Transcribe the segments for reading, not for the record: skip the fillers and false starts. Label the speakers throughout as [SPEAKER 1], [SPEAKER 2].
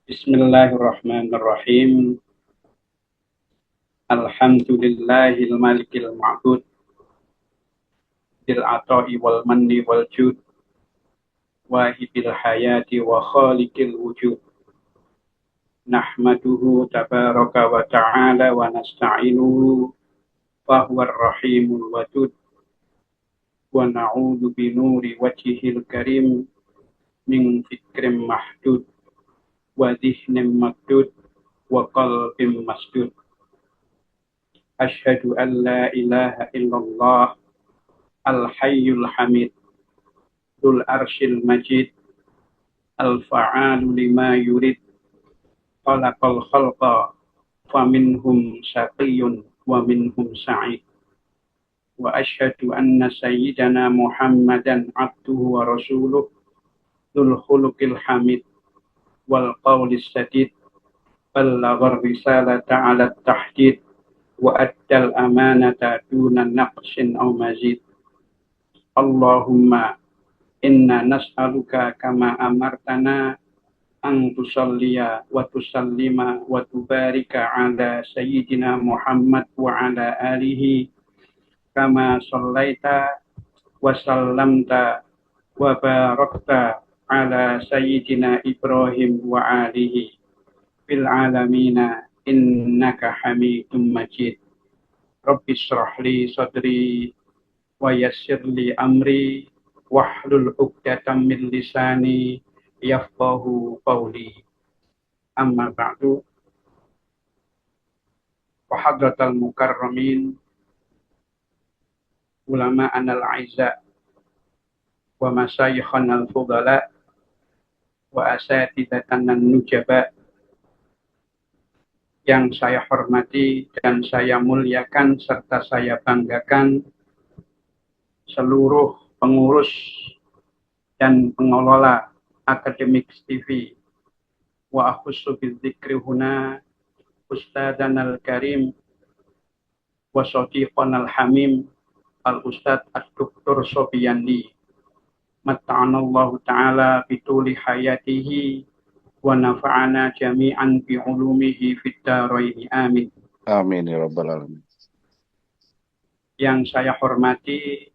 [SPEAKER 1] Bismillahirrahmanirrahim. Alhamdulillahil malikil ma'bud bil ata'i wal manni wal jud wahibil hayati wa khaliqil wujud. Nahmaduhu tabaraka wa ta'ala wa nasta'inuhu wa huwar rahimul wadud wa na'udzu bi nuri wajhihil karim min fikrim mahdud wa dhihnin makdud wa qalbin masdud. Asyhadu an la ilaha illallah al-hayyul hamid dzul arsyil majid al-fa'alu lima yurid khalaqal khalqa faminhum syaqiyyun wa minhum sa'id. Wa asyhadu anna sayyidana Muhammadan abduhu wa rasuluh dzul khuluqil hamid wal qawlis sadid ballaghar risalata 'ala tahdid wa addal amanata duna naqsin aw mazid. Allahumma inna nas'aluka kama amartana an tusalliya wa tusallima wa tubarika ala sayyidina Muhammad wa ala alihi kama sallaita wa sallamta wa barakta ala sayyidina Ibrahim wa alihi fil alamina innaka hamidum majid. Rabbi shrah li sadri wa yassir li amri wahlul 'uqdatam min lisani yafqahu qawli. Amma ba'du. Wa hadratal mukarramin ulama anal aiza wa masyayikhan al fudala wa asatidatan nujaba yang saya hormati dan saya muliakan serta saya banggakan seluruh pengurus dan pengelola Akademik TV wa akhussu bidzikri huna Ustadzana al-Karim wa sadiqana al-Hamim al-Ustadz Ad-Doktor Sobiyandi mata'anallahu ta'ala bituli hayatihi wa nafa'ana jami'an bi ulumihi fid dharain amin.
[SPEAKER 2] Amin ya rabbal alamin.
[SPEAKER 1] Yang saya hormati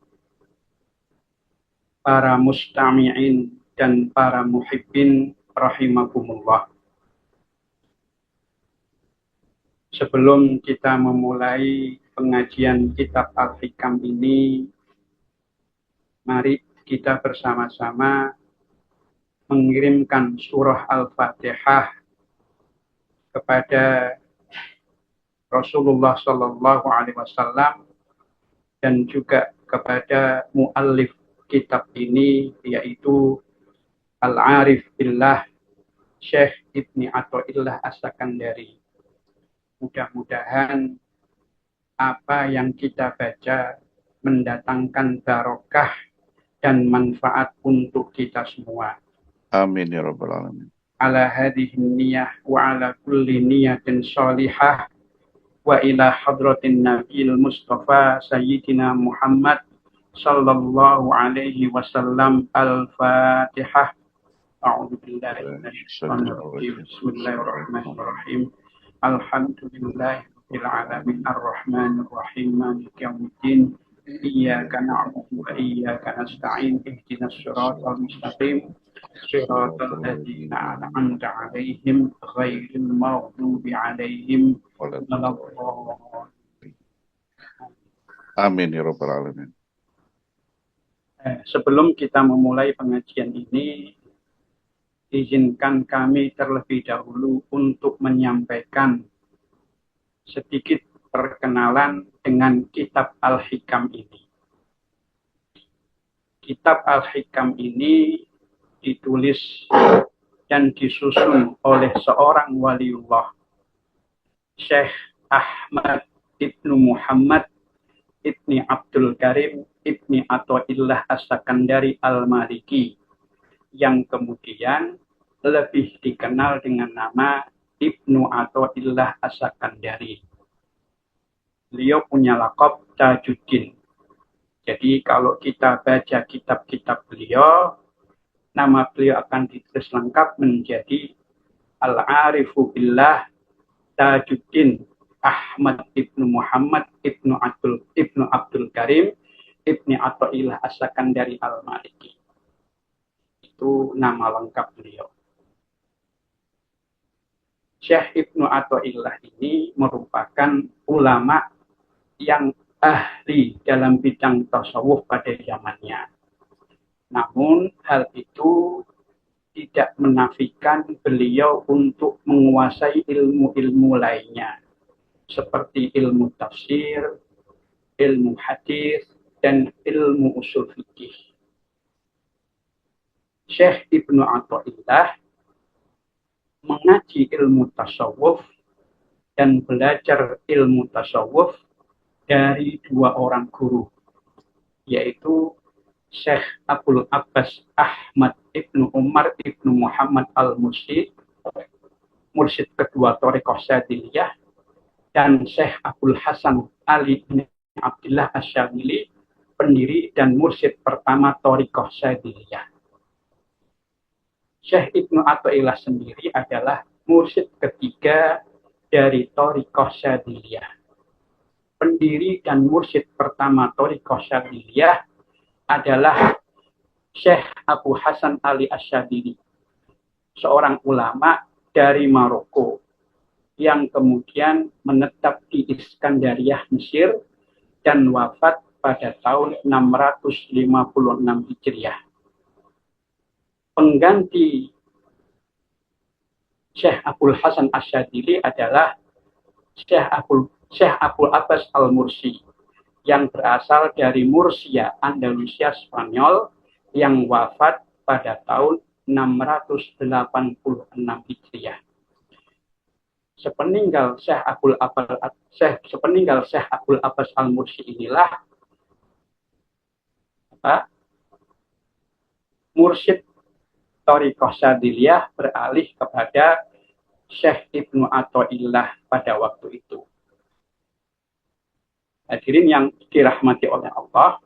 [SPEAKER 1] para mustami'in dan para muhibbin rahimakumullah. Sebelum kita memulai pengajian kitab Al-Hikam ini, mari kita bersama-sama mengirimkan surah Al-Fatihah kepada Rasulullah Sallallahu Alaihi Wasallam dan juga kepada muallif kitab ini, yaitu Al-Arif Billah Syekh Ibni Athaillah As-Sakandari. Mudah-mudahan apa yang kita baca mendatangkan barokah dan manfaat untuk kita semua.
[SPEAKER 2] Amin ya rabbal alamin.
[SPEAKER 1] Ala hadhihi niyah wa ala kulli niyatin shalihah wa ila hadratin nabiyil mustafa sayyidina Muhammad sallallahu alaihi wasallam. Al-Fatihah. A'udzu billahi minasyaitonir rajim. Bismillahirrahmanirrahim. Alhamdulillahirabbil alamin arrahmanir rahim maliki yaumiddin. Iyyaka na'budu wa iyyaka nasta'in. Ihdinas siratal mustaqim. Siratal ladzina an'amta 'alaihim ghairil maghdubi 'alaihim waladdallin.
[SPEAKER 2] Amin ya rabbal alamin.
[SPEAKER 1] Sebelum kita memulai pengajian ini, izinkan kami terlebih dahulu untuk menyampaikan sedikit perkenalan dengan kitab Al-Hikam ini. Kitab Al-Hikam ini ditulis dan disusun oleh seorang waliullah, Syekh Ahmad Ibnu Muhammad Ibni Abdul Karim Ibni Athaillah As-Sakandari Al-Maliki, yang kemudian lebih dikenal dengan nama Ibnu Athaillah As-Sakandari. Beliau punya laqab Tajuddin. Jadi kalau kita baca kitab-kitab beliau, nama beliau akan ditulis lengkap menjadi Al-Arifu Billah Tajuddin Ahmad ibnu Muhammad ibnu Abdul Karim ibni Athaillah As-Sakandari Al-Maliki. Itu nama lengkap beliau. Syekh Ibnu Athaillah ini merupakan ulama yang ahli dalam bidang tasawuf pada zamannya. Namun hal itu tidak menafikan beliau untuk menguasai ilmu-ilmu lainnya seperti ilmu tafsir, ilmu hadis, dan ilmu usul fikih. Syekh Ibnu Athaillah mengaji ilmu tasawuf dan belajar ilmu tasawuf dari dua orang guru, yaitu Syekh Abul Abbas Ahmad Ibnu Umar Ibnu Muhammad Al-Mursyid, mursyid kedua Thariqah Syadziliyah, dan Syekh Abul Hasan Ali bin Abdullah Asy-Syadzili, pendiri dan mursyid pertama Thariqah Syadziliyah. Syekh Ibnu Athaillah sendiri adalah mursyid ketiga dari Thariqah Syadziliyah. Pendiri dan mursyid pertama Thariqah Syadziliyah adalah Syekh Abu Hasan Ali Asy-Syadzili, seorang ulama dari Maroko yang kemudian menetap di Iskandariyah, Mesir, dan wafat pada tahun 656 Hijriah. Pengganti Syekh Abul Hasan Asy-Syadzili adalah Syekh Abul Abbas Al-Mursi yang berasal dari Murcia, Andalusia, Spanyol, yang wafat pada tahun 686 Hijriah. Sepeninggal Syekh Abul Abbas Al-Mursi inilah mursyid Thariqah Syadziliyah beralih kepada Syekh Ibnu Athaillah pada waktu itu. Hadirin yang dirahmati oleh Allah,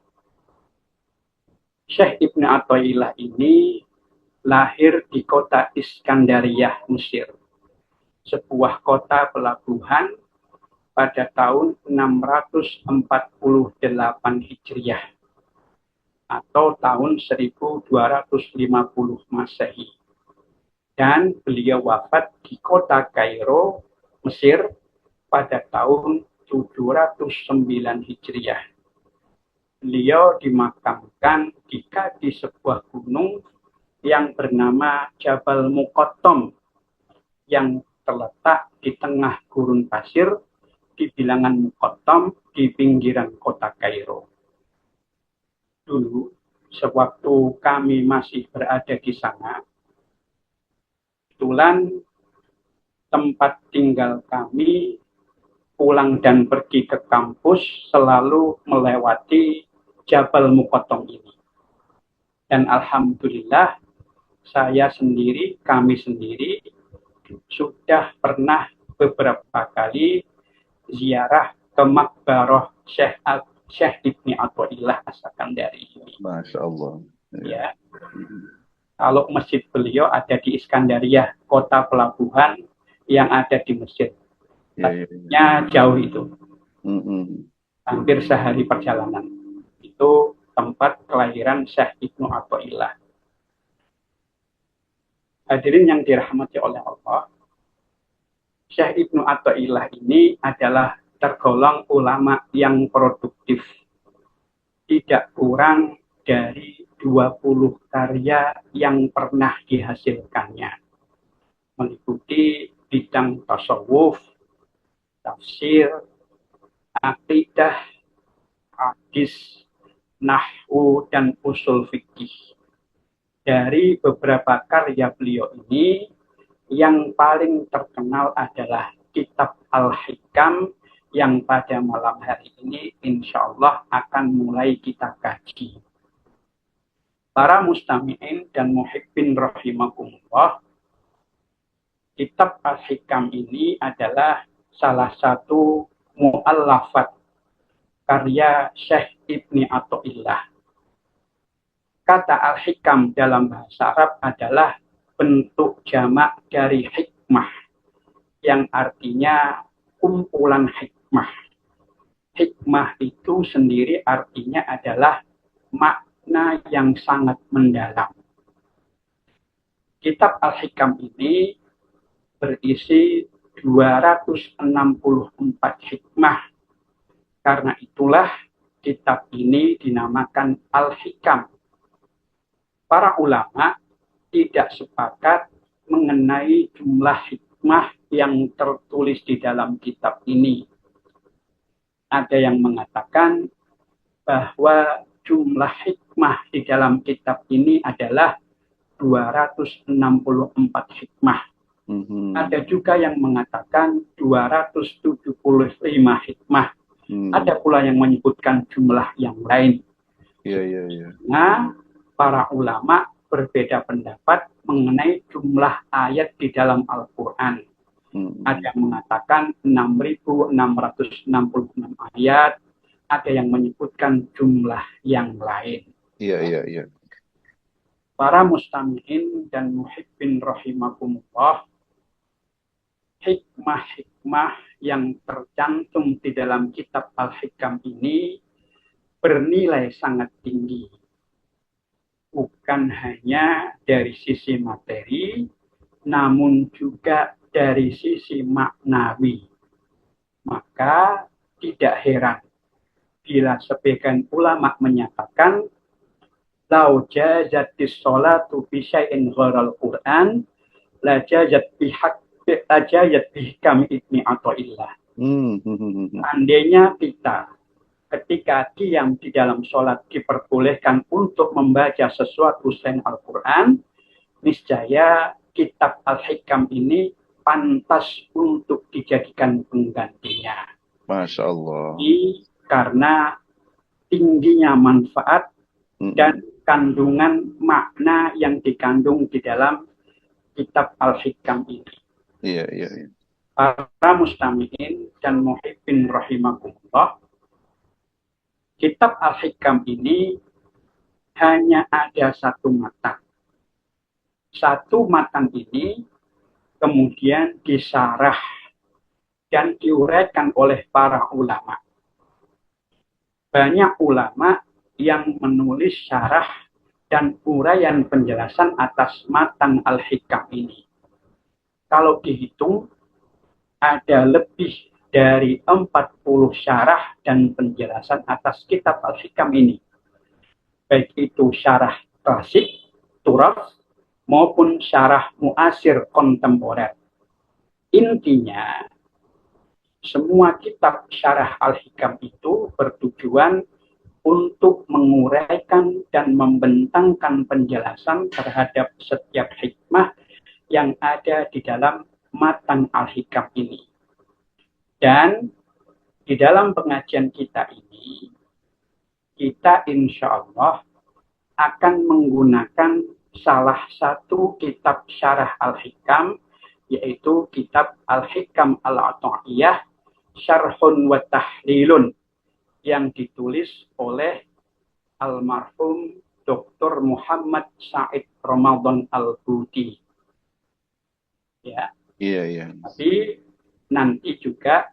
[SPEAKER 1] Syekh Ibnu Athaillah ini lahir di kota Iskandariyah, Mesir, sebuah kota pelabuhan pada tahun 648 Hijriah atau tahun 1250 Masehi. Dan beliau wafat di kota Kairo, Mesir pada tahun 709 Hijriah. Beliau dimakamkan di kaki sebuah gunung yang bernama Jabal Muqattam yang terletak di tengah gurun pasir di bilangan Muqattam di pinggiran kota Kairo. Dulu, sewaktu kami masih berada di sana, kebetulan tempat tinggal kami pulang dan pergi ke kampus selalu melewati Jabal Muqattam ini. Dan alhamdulillah kami sendiri sudah pernah beberapa kali ziarah ke makbarah Syekh Ibnu Athaillah As-Sakandari ini.
[SPEAKER 2] Masya Allah.
[SPEAKER 1] Ya. Kalau masjid beliau ada di Iskandariyah, kota pelabuhan yang ada di Mesir. Ya. Jauh itu. Hampir sehari perjalanan. Itu tempat kelahiran Syekh Ibnu Athaillah. Hadirin yang dirahmati oleh Allah, Syekh Ibnu Athaillah ini adalah tergolong ulama yang produktif. Tidak kurang dari 20 karya yang pernah dihasilkannya. Meliputi bidang tasawuf, tafsir, akidah, hadis, nahwu, dan usul fikih. Dari beberapa karya beliau ini, yang paling terkenal adalah kitab Al-Hikam yang pada malam hari ini insya Allah akan mulai kita kaji. Para mustami'in dan muhibbin rahimakumullah, kitab Al-Hikam ini adalah salah satu mu'allafat karya Syekh Ibnu Athaillah. Kata Al-Hikam dalam bahasa Arab adalah bentuk jamak dari hikmah. yang artinya kumpulan hikmah. Hikmah itu sendiri artinya adalah makna yang sangat mendalam. Kitab Al-Hikam ini berisi 264 hikmah. Karena itulah kitab ini dinamakan Al-Hikam. Para ulama tidak sepakat mengenai jumlah hikmah yang tertulis di dalam kitab ini. Ada yang mengatakan bahwa jumlah hikmah di dalam kitab ini adalah 264 hikmah. Ada juga yang mengatakan 275 hikmah. Ada pula yang menyebutkan jumlah yang lain. Nah, para ulama berbeda pendapat mengenai jumlah ayat di dalam Al-Quran. Ada yang mengatakan 6.666 ayat, ada yang menyebutkan jumlah yang lain. Para mustami'in dan muhibbin rahimakumullah, hikmah-hikmah yang tercantum di dalam kitab Al-Hikam ini bernilai sangat tinggi. Bukan hanya dari sisi materi, namun juga dari sisi maknawi. Maka tidak heran bila sebagian ulama menyatakan lau jazatis sholatu bi syai'in ghairal Qur'an la jazat bihkam ibni Athaillah. Andainya kita ketika diam di dalam sholat diperbolehkan untuk membaca sesuatu selain Al-Quran, niscaya kitab Al-Hikam ini pantas untuk dijadikan penggantinya.
[SPEAKER 2] Masya Allah.
[SPEAKER 1] Karena tingginya manfaat dan kandungan makna yang dikandung di dalam kitab Al-Hikam ini. Para mustami'in dan muhibbin rahimakumullah, kitab Al-Hikam ini hanya ada satu matan. Satu matan ini kemudian disarah dan diuraikan oleh para ulama. Banyak ulama yang menulis syarah dan uraian penjelasan atas matan Al-Hikam ini. Kalau dihitung, ada lebih dari 40 syarah dan penjelasan atas kitab Al-Hikam ini. Baik itu syarah klasik, turaf, maupun syarah muasir kontemporer. Intinya, semua kitab syarah Al-Hikam itu bertujuan untuk menguraikan dan membentangkan penjelasan terhadap setiap hikmah yang ada di dalam matan Al-Hikam ini. Dan di dalam pengajian kita ini, kita insya Allah akan menggunakan salah satu kitab syarah Al-Hikam, yaitu kitab Al-Hikam Al-Ata'iyah Syarhun wa Tahlilun, yang ditulis oleh almarhum Dr. Muhammad Said Ramadan Al-Budi. Tapi nanti juga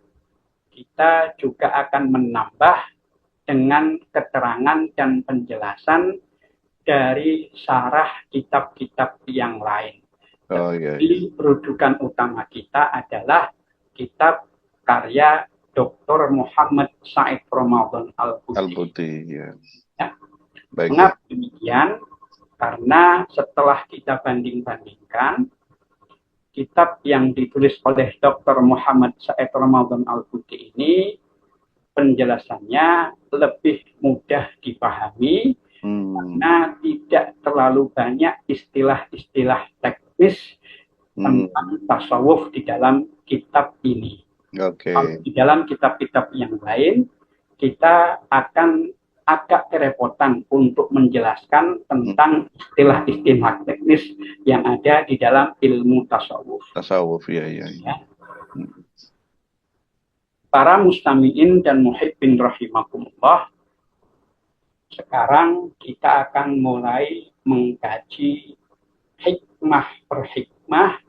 [SPEAKER 1] kita juga akan menambah dengan keterangan dan penjelasan dari syarah kitab-kitab yang lain. Jadi rujukan utama kita adalah kitab karya Dr. Muhammad Said Ramadan Al-Budi. Mengapa demikian? Karena setelah kita banding-bandingkan, kitab yang ditulis oleh Dr. Muhammad Said Ramadan Al-Budi ini penjelasannya lebih mudah dipahami karena tidak terlalu banyak istilah-istilah teknis tentang tasawuf di dalam kitab ini. Di dalam kitab-kitab yang lain, kita akan agak kerepotan untuk menjelaskan tentang istilah-istilah teknis yang ada di dalam ilmu tasawuf. Para mustami'in dan muhibbin rahimakumullah, sekarang kita akan mulai mengkaji hikmah per hikmah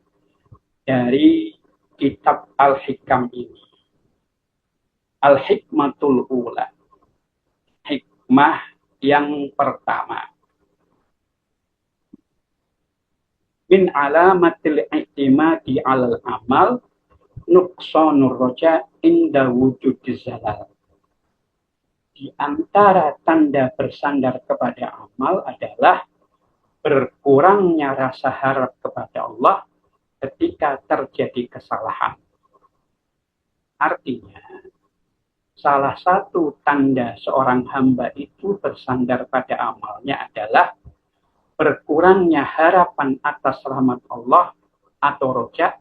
[SPEAKER 1] dari kitab Al-Hikam ini. Al-Hikmatul Ula. Hikmah yang pertama. Min alamatil i'timadi 'alal amal nuqsanur roja inda wujudi zalal. Di antara tanda bersandar kepada amal adalah berkurangnya rasa harap kepada Allah ketika terjadi kesalahan. Artinya, salah satu tanda seorang hamba itu bersandar pada amalnya adalah berkurangnya harapan atas rahmat Allah atau roja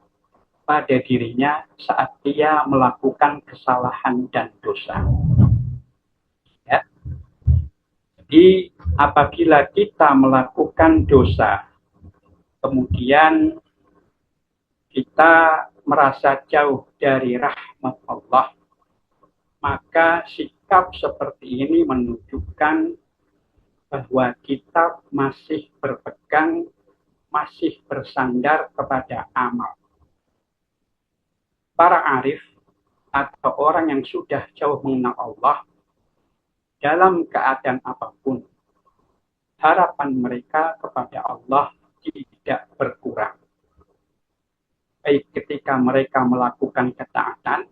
[SPEAKER 1] pada dirinya saat dia melakukan kesalahan dan dosa. Ya. Jadi apabila kita melakukan dosa, kemudian kita merasa jauh dari rahmat Allah, maka sikap seperti ini menunjukkan bahwa kita masih berpegang, masih bersandar kepada amal. Para arif atau orang yang sudah jauh mengenal Allah, dalam keadaan apapun, harapan mereka kepada Allah tidak berkurang. Baik ketika mereka melakukan ketaatan,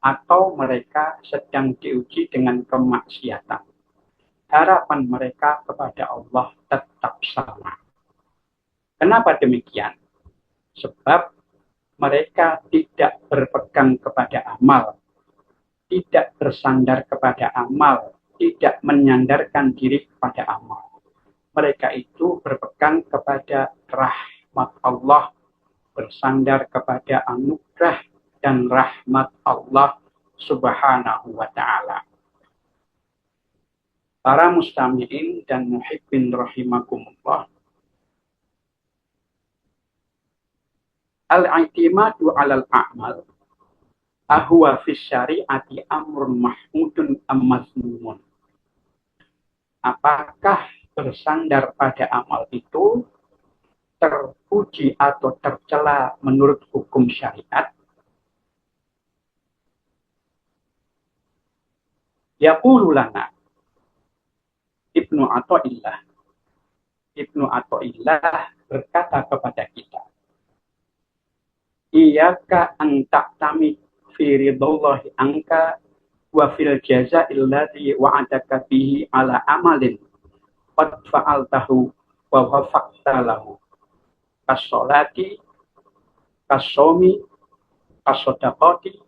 [SPEAKER 1] atau mereka sedang diuji dengan kemaksiatan. Harapan mereka kepada Allah tetap sama. Kenapa demikian? Sebab mereka tidak berpegang kepada amal, tidak bersandar kepada amal, tidak menyandarkan diri kepada amal. Mereka itu berpegang kepada rahmat Allah, bersandar kepada anugerah dan rahmat Allah Subhanahu wa ta'ala. Para mustami'in dan muhibbin rahimakumullah. Al-i'timadu 'alal a'mal ahwa fi syari'ati amrun mahmudun am-mazmumun. Apakah bersandar pada amal itu terpuji atau tercela menurut hukum syariat? Yaqulu lana Ibnu Athaillah. Ibnu Athaillah berkata kepada kita, Iyaka an ta'tamid fi ridallahi anka wa fil jaza'il ladzi wa'adaka bihi ala amalin qad fa'altahu wa wafaqta lahu kas-sholati kas-shaumi kas-shadaqati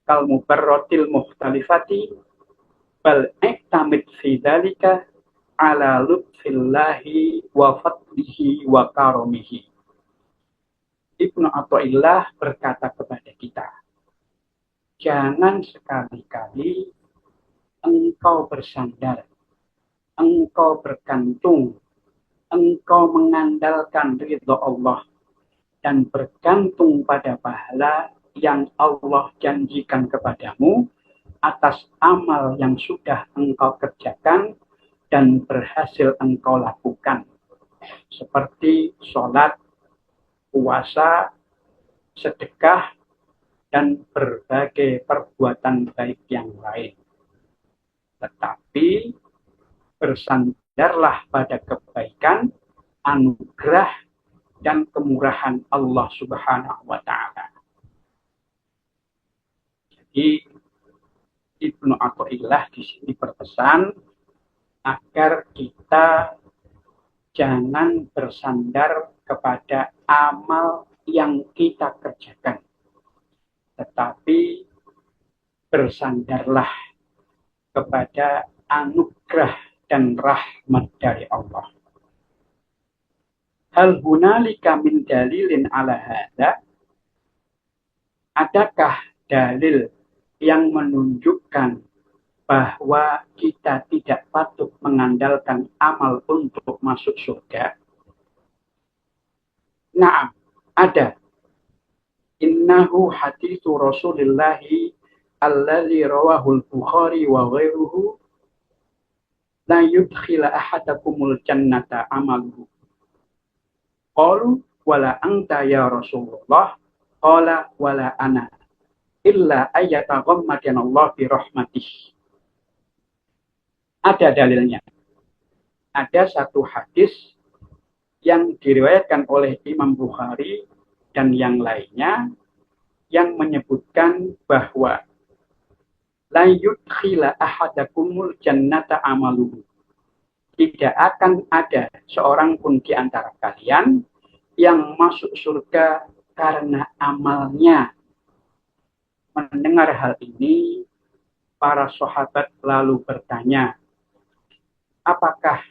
[SPEAKER 1] kal mubarratil mukhtalifati bal i'tamid fi dzalika ala lutfillahi wa fadlihi wa karamihi. Ibnu Athaillah berkata kepada kita, jangan sekali-kali engkau bersandar, engkau bergantung, engkau mengandalkan ridha Allah dan bergantung pada pahala yang Allah janjikan kepadamu atas amal yang sudah engkau kerjakan dan berhasil engkau lakukan, seperti sholat, puasa, sedekah, dan berbagai perbuatan baik yang lain. Tetapi bersandarlah pada kebaikan, anugerah, dan kemurahan Allah Subhanahu wa ta'ala. Jadi Ibnu Athaillah di sini berpesan agar kita jangan bersandar kepada amal yang kita kerjakan, tetapi bersandarlah kepada anugerah dan rahmat dari Allah. Hal hunalika min dalilin ala hadza? Adakah dalil yang menunjukkan bahwa kita tidak patut mengandalkan amal untuk masuk surga? Naam, ada. Innahu hadithu Rasulillahi alladzi rawahul Bukhari wa ghairuhu la yudkhila ahadakumul jannata amaluhu. Qalu wala anta ya Rasulullah. Qala wala ana illa ayyataghammadanallahu bi rahmatih. Ada dalilnya. Ada satu hadis yang diriwayatkan oleh Imam Bukhari dan yang lainnya yang menyebutkan bahwa la yudkhila ahadakumul jannata amaluhu. Tidak akan ada seorang pun di antara kalian yang masuk surga karena amalnya. Mendengar hal ini, para sahabat lalu bertanya, apakah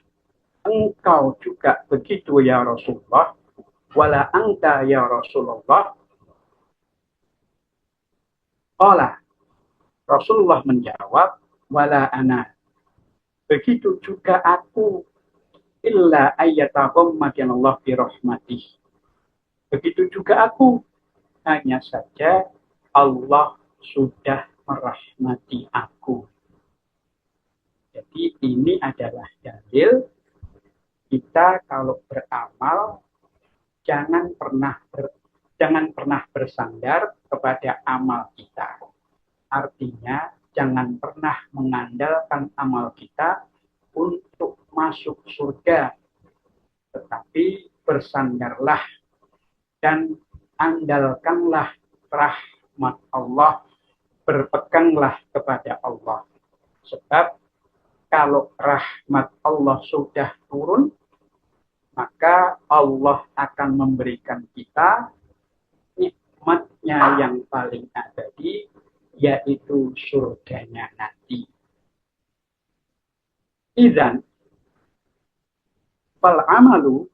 [SPEAKER 1] engkau juga begitu ya Rasulullah? Wala anta ya Rasulullah? Qala, Rasulullah menjawab, wala ana. Begitu juga aku, illa ayyataghammadanallahu bi rahmatih. Begitu juga aku, hanya saja Allah sudah merahmati aku. Jadi ini adalah dalil kita kalau beramal jangan pernah bersandar kepada amal kita. Artinya jangan pernah mengandalkan amal kita untuk masuk surga, tetapi bersandarlah dan andalkanlah rahmat Allah, berpeganglah kepada Allah. Sebab kalau rahmat Allah sudah turun, maka Allah akan memberikan kita nikmatnya yang paling abadi, yaitu surganya nanti. Idzan fal amalu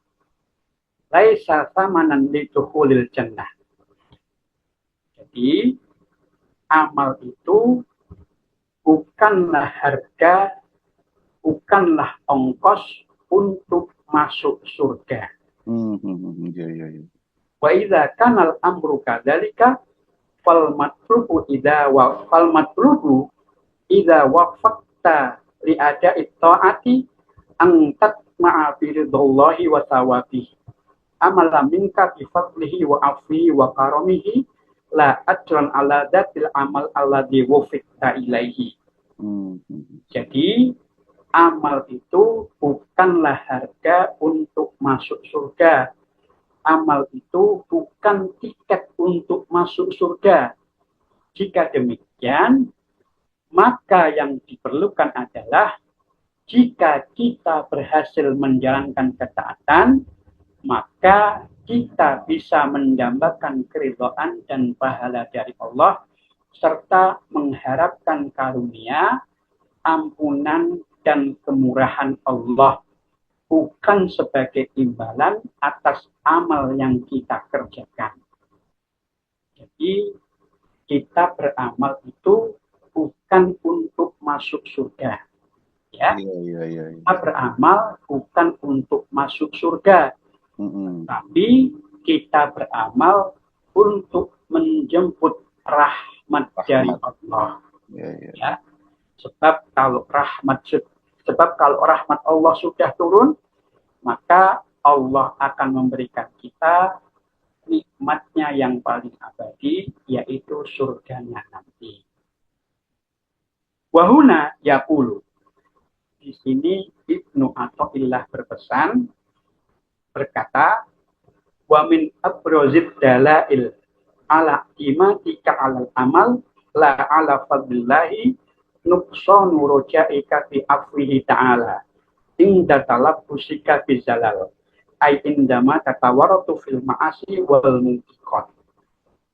[SPEAKER 1] laisa samanan lidukhulil jannah. Jadi amal itu bukanlah harga, bukanlah ongkos untuk masuk surga. Wa idza kana al-amru kadzalika fal matlubu idza wafaqta li ada'i ta'ati an tatma'a bi ridallahi wa thawabihi amala minka bi fadlihi wa afihi wa karamihi la ajran ala dzatil amal alladzi wufiqta ilaihi. Jadi amal itu bukanlah harga untuk masuk surga. Amal itu bukan tiket untuk masuk surga. Jika demikian, maka yang diperlukan adalah jika kita berhasil menjalankan ketaatan, maka kita bisa mendambakan keridhaan dan pahala dari Allah, serta mengharapkan karunia, ampunan, dan kemurahan Allah, bukan sebagai imbalan atas amal yang kita kerjakan. Jadi, kita beramal itu bukan untuk masuk surga. Ya. Kita beramal bukan untuk masuk surga. Tapi kita beramal untuk menjemput rahmat dari Allah. Ya. Sebab kalau rahmat Allah sudah turun, maka Allah akan memberikan kita nikmatnya yang paling abadi, yaitu surganya nanti. Wahuna yaqulu. Di sini Ibnu Athaillah berkata, wa min abrozid dalail ala imatika alal amal la ala fadlillahi nuqsanu rojaika bi afwihi ta'ala inda talabbusika bizalal ay indama tatawaratu fil ma'asi wal muntiqat.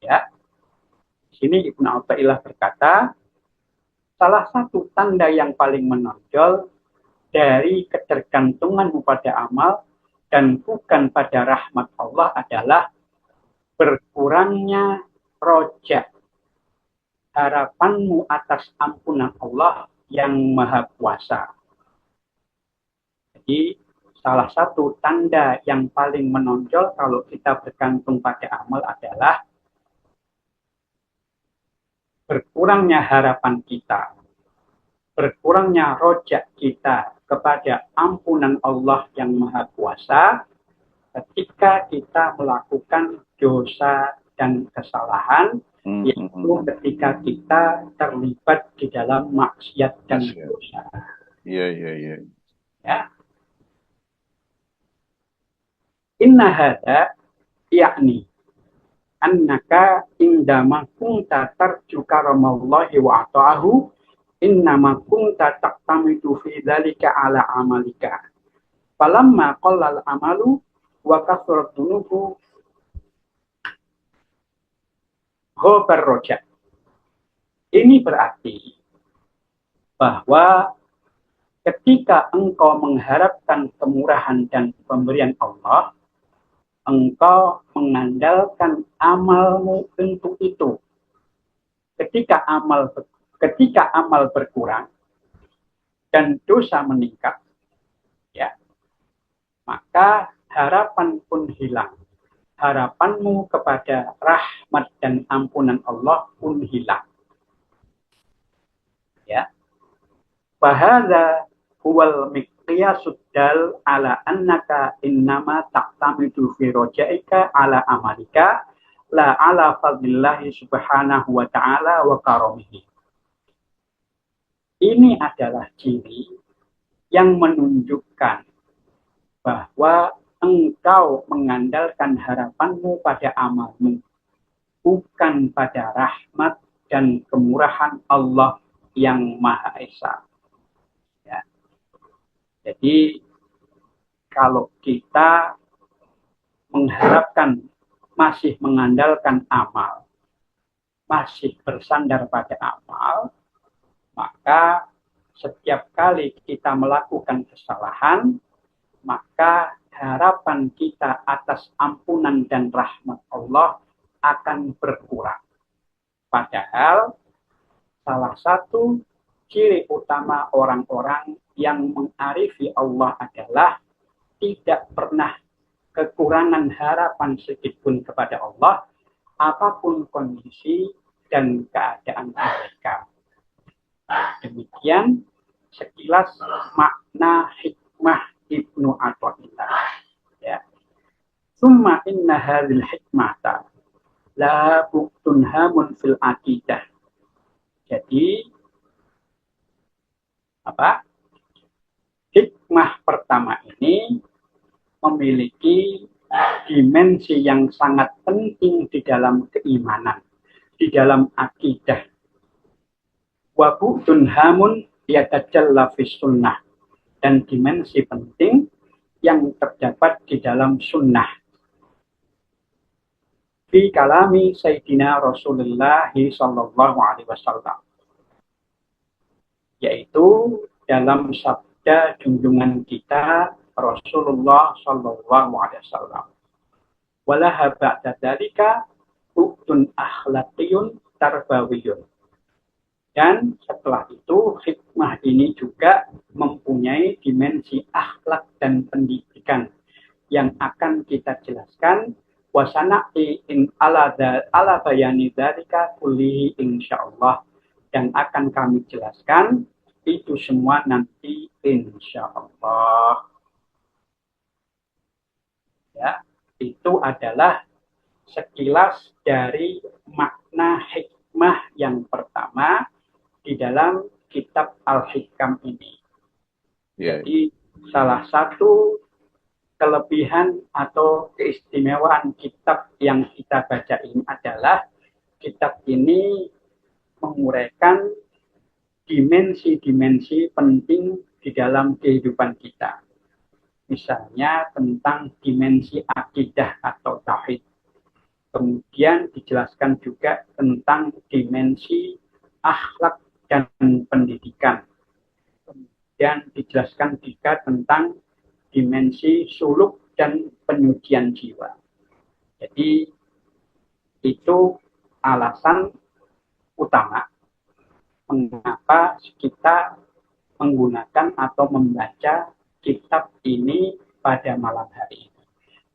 [SPEAKER 1] Ya. Sini Ibnu Athaillah berkata, salah satu tanda yang paling menonjol dari ketergantunganmu pada amal dan bukan pada rahmat Allah adalah berkurangnya roja, harapanmu atas ampunan Allah yang Maha Kuasa. Jadi salah satu tanda yang paling menonjol kalau kita bergantung pada amal adalah berkurangnya harapan kita, berkurangnya rojak kita kepada ampunan Allah yang Maha Kuasa ketika kita melakukan dosa dan kesalahan, yaitu ketika kita terlibat di dalam maksiat dan dosa.
[SPEAKER 2] Iya.
[SPEAKER 1] Ya. Inna hada yakni annaka indama kunta tarju karamallahi wa ata'ahu innama kunta taqtamidu fi dzalika ala amalika. Falamma qallal amalu wa kathurat dunubu ghabar roja. Ini berarti bahwa ketika engkau mengharapkan kemurahan dan pemberian Allah, engkau mengandalkan amalmu untuk itu. Ketika amal berkurang dan dosa meningkat, ya, maka harapan pun hilang. Harapanmu kepada rahmat dan ampunan Allah pun hilang. Ya. Bahada huwal miqyasud dal ala annaka innama taqtamidu fi rojaika ala amalika la ala fadlillahi subhanahu wa ta'ala wa karamihi. Ini adalah ciri yang menunjukkan bahwa engkau mengandalkan harapanmu pada amalmu, bukan pada rahmat dan kemurahan Allah yang Maha Esa. Ya. Jadi kalau kita mengharapkan masih mengandalkan amal, masih bersandar pada amal, maka setiap kali kita melakukan kesalahan, maka harapan kita atas ampunan dan rahmat Allah akan berkurang. Padahal salah satu ciri utama orang-orang yang mengarifi Allah adalah tidak pernah kekurangan harapan sedikitpun kepada Allah, apapun kondisi dan keadaan mereka. Demikian sekilas makna hikmah Ibnu Athaillah. Ya. Summa inna hadhil hikmata la buktunhamun fil aqidah. Jadi hikmah pertama ini memiliki dimensi yang sangat penting di dalam keimanan, di dalam akidah. Wa buktunhamun yatajalla fis sunnah, dan dimensi penting yang terdapat di dalam sunnah. Fi kalami Sayyidina Rasulullah sallallahu alaihi wasallam, yaitu dalam sabda junjungan kita Rasulullah sallallahu alaihi wasallam. Walaha ba'da dzalika bu'tun akhlaqiyun tarbawiyun. Dan setelah itu hikmah ini juga mempunyai dimensi akhlak dan pendidikan yang akan kita jelaskan. Wasana'i in ala bayani dzalika kullihi insyaallah, dan akan kami jelaskan itu semua nanti insyaallah. Ya, itu adalah sekilas dari makna hikmah yang pertama di dalam kitab Al-Hikam ini. Jadi salah satu kelebihan atau keistimewaan kitab yang kita baca ini adalah kitab ini menguraikan dimensi-dimensi penting di dalam kehidupan kita. Misalnya tentang dimensi akidah atau tauhid. Kemudian dijelaskan juga tentang dimensi akhlak dan pendidikan. Kemudian dijelaskan juga tentang dimensi suluk dan penyucian jiwa. Jadi itu alasan utama mengapa kita menggunakan atau membaca kitab ini pada malam hari ini.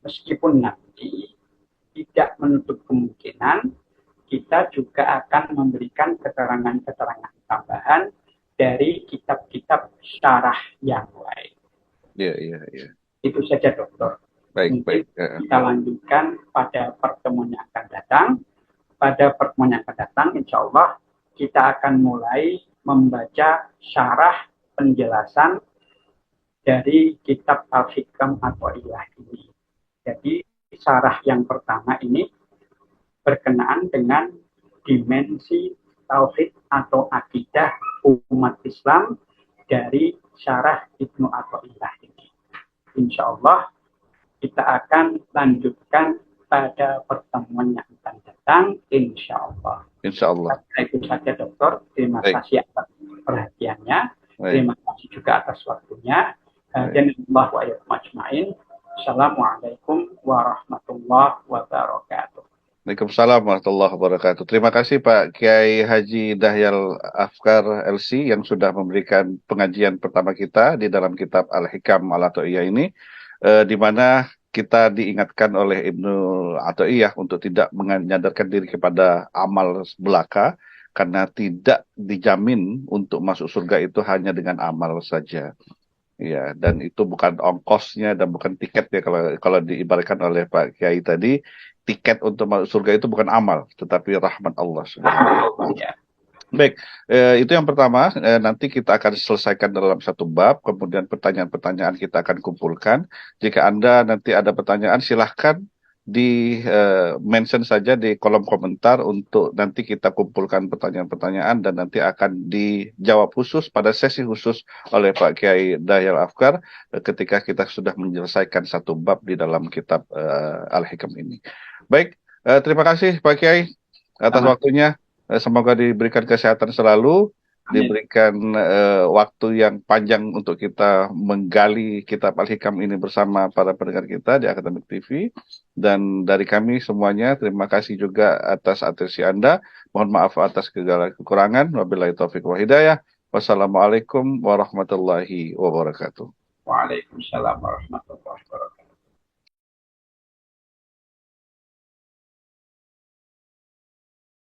[SPEAKER 1] Meskipun nanti tidak menutup kemungkinan kita juga akan memberikan keterangan-keterangan tambahan dari kitab-kitab syarah yang lain.
[SPEAKER 2] Iya.
[SPEAKER 1] Itu saja, Dokter.
[SPEAKER 2] Baik.
[SPEAKER 1] Kita lanjutkan pada pertemuan yang akan datang. pada pertemuan yang akan datang, insya Allah kita akan mulai membaca syarah penjelasan dari kitab Al-Hikam Athaiyah ini. Jadi syarah yang pertama ini berkenaan dengan dimensi tauhid atau akidah umat Islam dari syarah Ibnu Athaiyah ini. Insya Allah kita akan lanjutkan pada pertemuan yang akan datang, insya Allah.
[SPEAKER 2] Insya Allah.
[SPEAKER 1] Itu saja, Dokter. Terima
[SPEAKER 2] Baik.
[SPEAKER 1] kasih atas perhatiannya.
[SPEAKER 2] Baik.
[SPEAKER 1] Terima kasih juga atas waktunya. Dan Allah wa iyyakum ajmain. Assalamualaikum warahmatullahi wabarakatuh.
[SPEAKER 2] Waalaikumsalam warahmatullahi wabarakatuh. Terima kasih Pak Kiai Haji Dahyal Afkar LC yang sudah memberikan pengajian pertama kita di dalam kitab Al-Hikam Al-Athaiyah ini, di mana kita diingatkan oleh Ibnu Athaiyah untuk tidak menyadarkan diri kepada amal belaka, karena tidak dijamin untuk masuk surga itu hanya dengan amal saja. Ya, dan itu bukan ongkosnya dan bukan tiketnya, kalau diibaratkan oleh Pak Kiai tadi, tiket untuk masuk surga itu bukan amal, tetapi rahmat Allah Subhanahu wa Ta'ala. Baik, itu yang pertama. Nanti kita akan selesaikan dalam satu bab, kemudian pertanyaan-pertanyaan kita akan kumpulkan. Jika Anda nanti ada pertanyaan, silahkan di mention saja di kolom komentar untuk nanti kita kumpulkan pertanyaan-pertanyaan dan nanti akan dijawab khusus pada sesi khusus oleh Pak Kiai Dahyal Afkar ketika kita sudah menyelesaikan satu bab di dalam kitab Al-Hikam ini. Baik, terima kasih Pak Kiai atas waktunya. Semoga diberikan kesehatan selalu, diberikan waktu yang panjang untuk kita menggali kitab Al-Hikam ini bersama para pendengar kita di Akademik TV. Dan dari kami semuanya, terima kasih juga atas atensi Anda. Mohon maaf atas segala kekurangan. Wabillahi taufiq wa hidayah. Wassalamualaikum warahmatullahi wabarakatuh.
[SPEAKER 1] Waalaikumsalam warahmatullahi wabarakatuh.